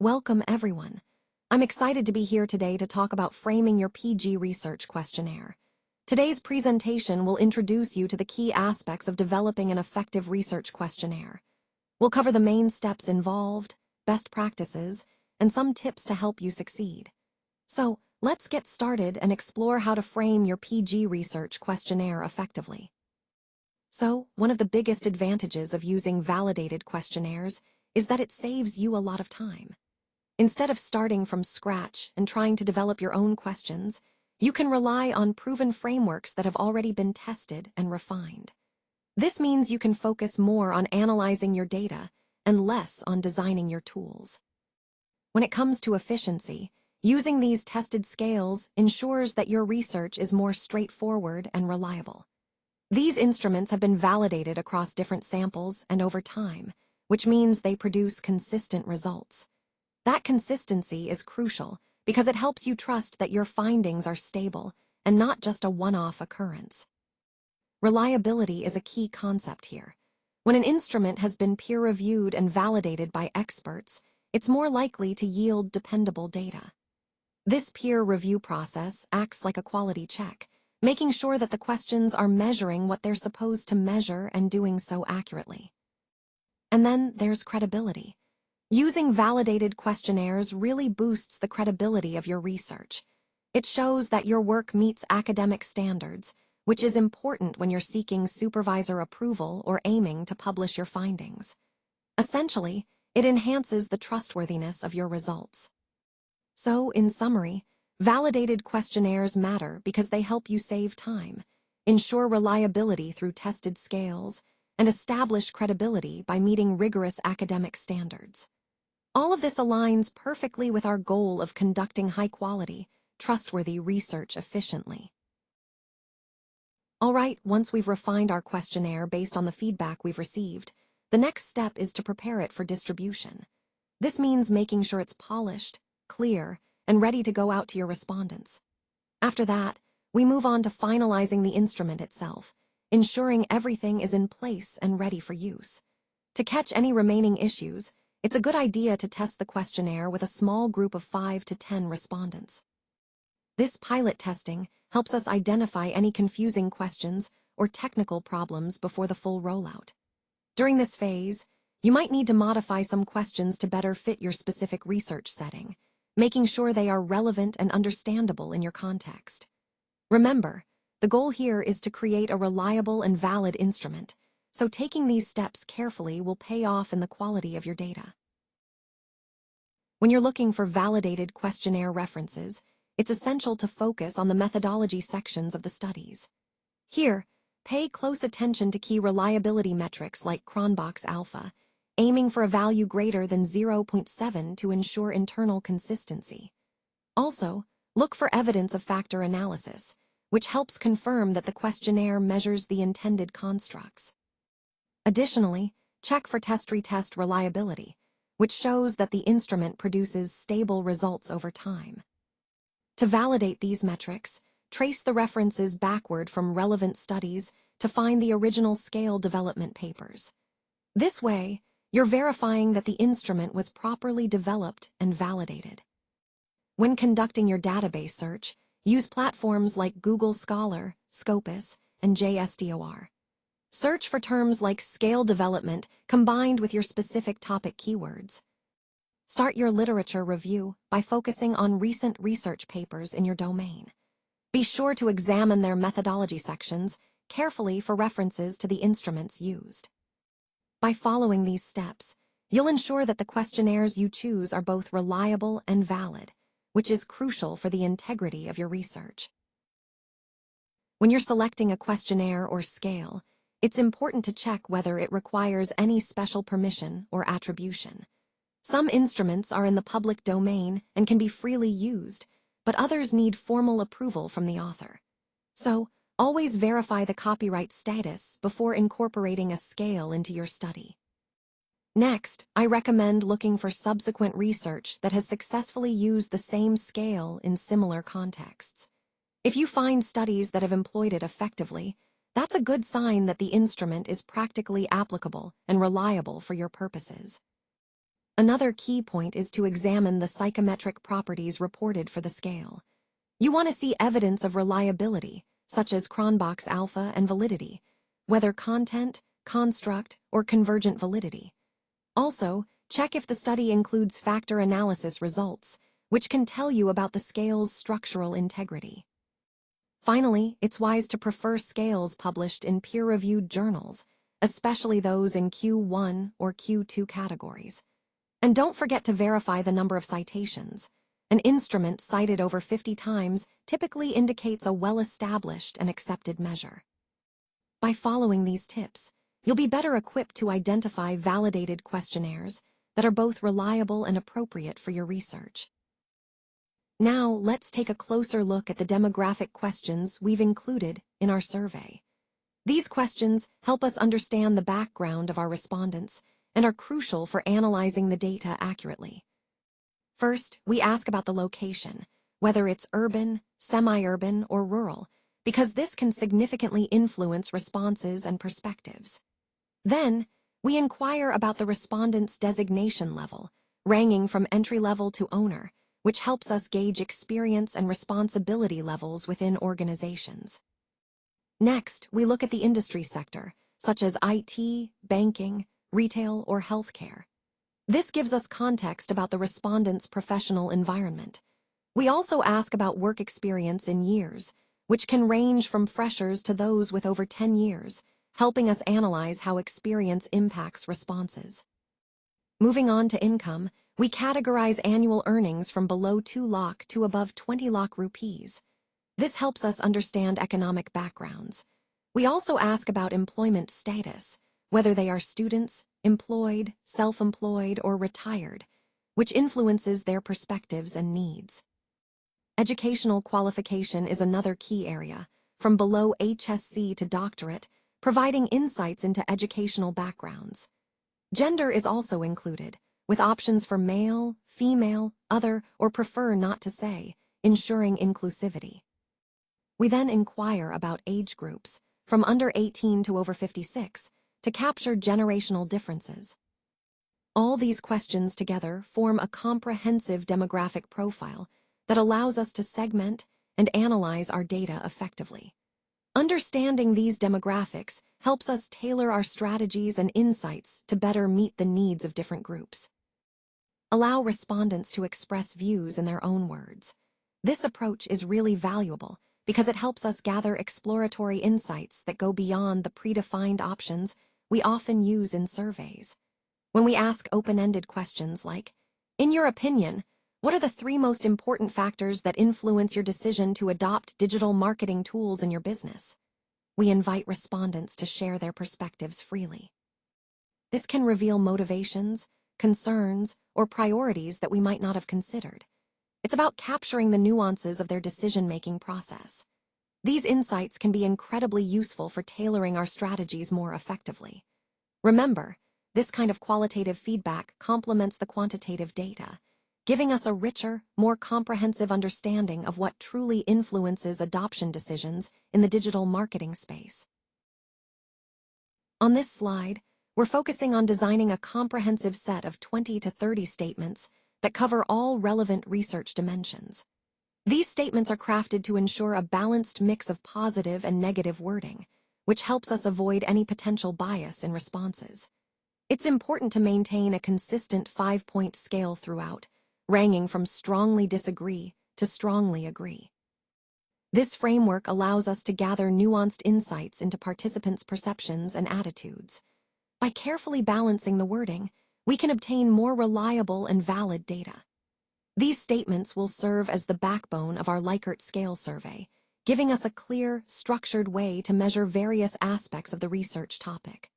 Welcome, everyone. I'm excited to be here today to talk about framing your PG research questionnaire. Today's presentation will introduce you to the key aspects of developing an effective research questionnaire. We'll cover the main steps involved, best practices, and some tips to help you succeed. So, let's get started and explore how to frame your PG research questionnaire effectively. So, one of the biggest advantages of using validated questionnaires is that it saves you a lot of time. Instead of starting from scratch and trying to develop your own questions, you can rely on proven frameworks that have already been tested and refined. This means you can focus more on analyzing your data and less on designing your tools. When it comes to efficiency, using these tested scales ensures that your research is more straightforward and reliable. These instruments have been validated across different samples and over time, which means they produce consistent results. That consistency is crucial because it helps you trust that your findings are stable and not just a one-off occurrence. Reliability is a key concept here. When an instrument has been peer-reviewed and validated by experts, it's more likely to yield dependable data. This peer review process acts like a quality check, making sure that the questions are measuring what they're supposed to measure and doing so accurately. And then there's credibility. Using validated questionnaires really boosts the credibility of your research. It shows that your work meets academic standards, which is important when you're seeking supervisor approval or aiming to publish your findings. Essentially, it enhances the trustworthiness of your results. So, in summary, validated questionnaires matter because they help you save time, ensure reliability through tested scales, and establish credibility by meeting rigorous academic standards. All of this aligns perfectly with our goal of conducting high-quality, trustworthy research efficiently. All right, once we've refined our questionnaire based on the feedback we've received, the next step is to prepare it for distribution. This means making sure it's polished, clear, and ready to go out to your respondents. After that, we move on to finalizing the instrument itself, ensuring everything is in place and ready for use. To catch any remaining issues, it's a good idea to test the questionnaire with a small group of 5 to 10 respondents. This pilot testing helps us identify any confusing questions or technical problems before the full rollout. During this phase, you might need to modify some questions to better fit your specific research setting, making sure they are relevant and understandable in your context. Remember, the goal here is to create a reliable and valid instrument, so taking these steps carefully will pay off in the quality of your data. When you're looking for validated questionnaire references, it's essential to focus on the methodology sections of the studies. Here, pay close attention to key reliability metrics like Cronbach's alpha, aiming for a value greater than 0.7 to ensure internal consistency. Also, look for evidence of factor analysis, which helps confirm that the questionnaire measures the intended constructs. Additionally, check for test-retest reliability, which shows that the instrument produces stable results over time. To validate these metrics, trace the references backward from relevant studies to find the original scale development papers. This way, you're verifying that the instrument was properly developed and validated. When conducting your database search, use platforms like Google Scholar, Scopus, and JSTOR. Search for terms like scale development combined with your specific topic keywords. Start your literature review by focusing on recent research papers in your domain. Be sure to examine their methodology sections carefully for references to the instruments used. By following these steps, you'll ensure that the questionnaires you choose are both reliable and valid, which is crucial for the integrity of your research. When you're selecting a questionnaire or scale, it's important to check whether it requires any special permission or attribution. Some instruments are in the public domain and can be freely used, but others need formal approval from the author. So, always verify the copyright status before incorporating a scale into your study. Next, I recommend looking for subsequent research that has successfully used the same scale in similar contexts. If you find studies that have employed it effectively, that's a good sign that the instrument is practically applicable and reliable for your purposes. Another key point is to examine the psychometric properties reported for the scale. You want to see evidence of reliability, such as Cronbach's alpha and validity, whether content, construct, or convergent validity. Also, check if the study includes factor analysis results, which can tell you about the scale's structural integrity. Finally, it's wise to prefer scales published in peer-reviewed journals, especially those in Q1 or Q2 categories. And don't forget to verify the number of citations. An instrument cited over 50 times typically indicates a well-established and accepted measure. By following these tips, you'll be better equipped to identify validated questionnaires that are both reliable and appropriate for your research. Now, let's take a closer look at the demographic questions we've included in our survey. These questions help us understand the background of our respondents and are crucial for analyzing the data accurately. First, we ask about the location, whether it's urban, semi-urban, or rural, because this can significantly influence responses and perspectives. Then, we inquire about the respondent's designation level, ranging from entry-level to owner, which helps us gauge experience and responsibility levels within organizations. Next, we look at the industry sector, such as IT, banking, retail, or healthcare. This gives us context about the respondent's professional environment. We also ask about work experience in years, which can range from freshers to those with over 10 years, helping us analyze how experience impacts responses. Moving on to income, we categorize annual earnings from below 2 lakh to above 20 lakh rupees. This helps us understand economic backgrounds. We also ask about employment status, whether they are students, employed, self-employed, or retired, which influences their perspectives and needs. Educational qualification is another key area, from below HSC to doctorate, providing insights into educational backgrounds. Gender is also included, with options for male, female, other, or prefer not to say, ensuring inclusivity. We then inquire about age groups, from under 18 to over 56, to capture generational differences. All these questions together form a comprehensive demographic profile that allows us to segment and analyze our data effectively. Understanding these demographics helps us tailor our strategies and insights to better meet the needs of different groups. Allow respondents to express views in their own words. This approach is really valuable because it helps us gather exploratory insights that go beyond the predefined options we often use in surveys. When we ask open-ended questions like, "In your opinion, what are the 3 most important factors that influence your decision to adopt digital marketing tools in your business?" we invite respondents to share their perspectives freely. This can reveal motivations, concerns, or priorities that we might not have considered. It's about capturing the nuances of their decision-making process. These insights can be incredibly useful for tailoring our strategies more effectively. Remember, this kind of qualitative feedback complements the quantitative data, giving us a richer, more comprehensive understanding of what truly influences adoption decisions in the digital marketing space. On this slide, we're focusing on designing a comprehensive set of 20 to 30 statements that cover all relevant research dimensions. These statements are crafted to ensure a balanced mix of positive and negative wording, which helps us avoid any potential bias in responses. It's important to maintain a consistent 5-point scale throughout, ranging from strongly disagree to strongly agree. This framework allows us to gather nuanced insights into participants' perceptions and attitudes. By carefully balancing the wording, we can obtain more reliable and valid data. These statements will serve as the backbone of our Likert scale survey, giving us a clear, structured way to measure various aspects of the research topic.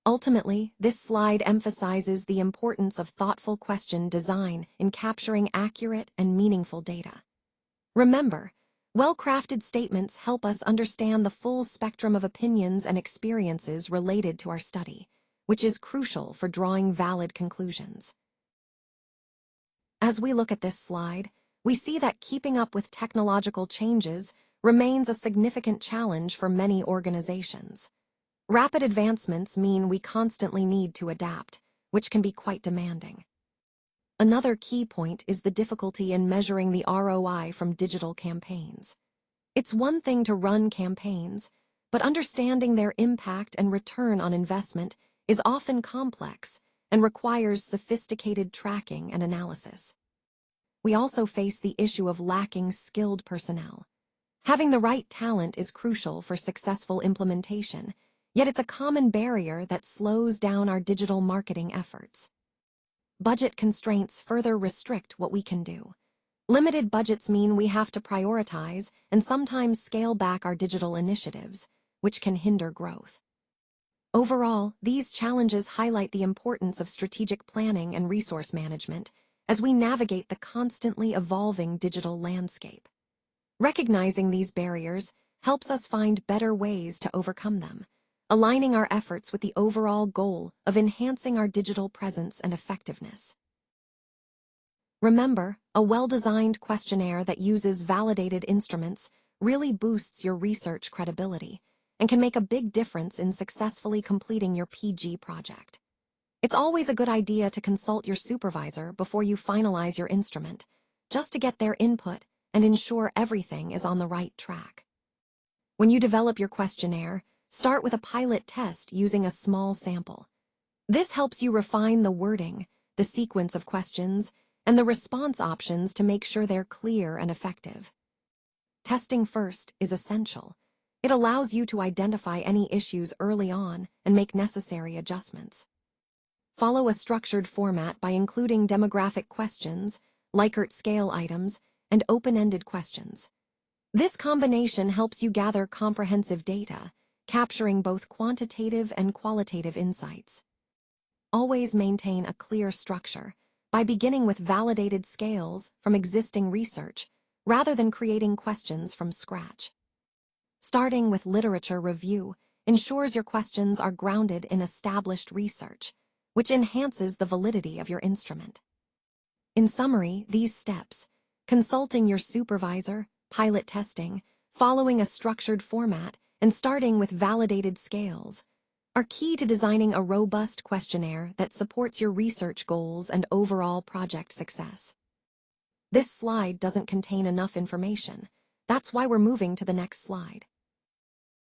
Ultimately, this slide emphasizes the importance of thoughtful question design in capturing accurate and meaningful data. Remember, well-crafted statements help us understand the full spectrum of opinions and experiences related to our study, which is crucial for drawing valid conclusions. As we look at this slide, we see that keeping up with technological changes remains a significant challenge for many organizations. Rapid advancements mean we constantly need to adapt, which can be quite demanding. Another key point is the difficulty in measuring the ROI from digital campaigns. It's one thing to run campaigns, but understanding their impact and return on investment is often complex and requires sophisticated tracking and analysis. We also face the issue of lacking skilled personnel. Having the right talent is crucial for successful implementation, yet it's a common barrier that slows down our digital marketing efforts. Budget constraints further restrict what we can do. Limited budgets mean we have to prioritize and sometimes scale back our digital initiatives, which can hinder growth. Overall, these challenges highlight the importance of strategic planning and resource management as we navigate the constantly evolving digital landscape. Recognizing these barriers helps us find better ways to overcome them, aligning our efforts with the overall goal of enhancing our digital presence and effectiveness. Remember, a well-designed questionnaire that uses validated instruments really boosts your research credibility and can make a big difference in successfully completing your PG project. It's always a good idea to consult your supervisor before you finalize your instrument, just to get their input and ensure everything is on the right track. When you develop your questionnaire, start with a pilot test using a small sample. This helps you refine the wording, the sequence of questions, and the response options to make sure they're clear and effective. Testing first is essential. It allows you to identify any issues early on and make necessary adjustments. Follow a structured format by including demographic questions, Likert scale items, and open-ended questions. This combination helps you gather comprehensive data, capturing both quantitative and qualitative insights. Always maintain a clear structure by beginning with validated scales from existing research rather than creating questions from scratch. Starting with literature review ensures your questions are grounded in established research, which enhances the validity of your instrument. In summary, these steps, consulting your supervisor, pilot testing, following a structured format, and starting with validated scales, are key to designing a robust questionnaire that supports your research goals and overall project success. This slide doesn't contain enough information. That's why we're moving to the next slide.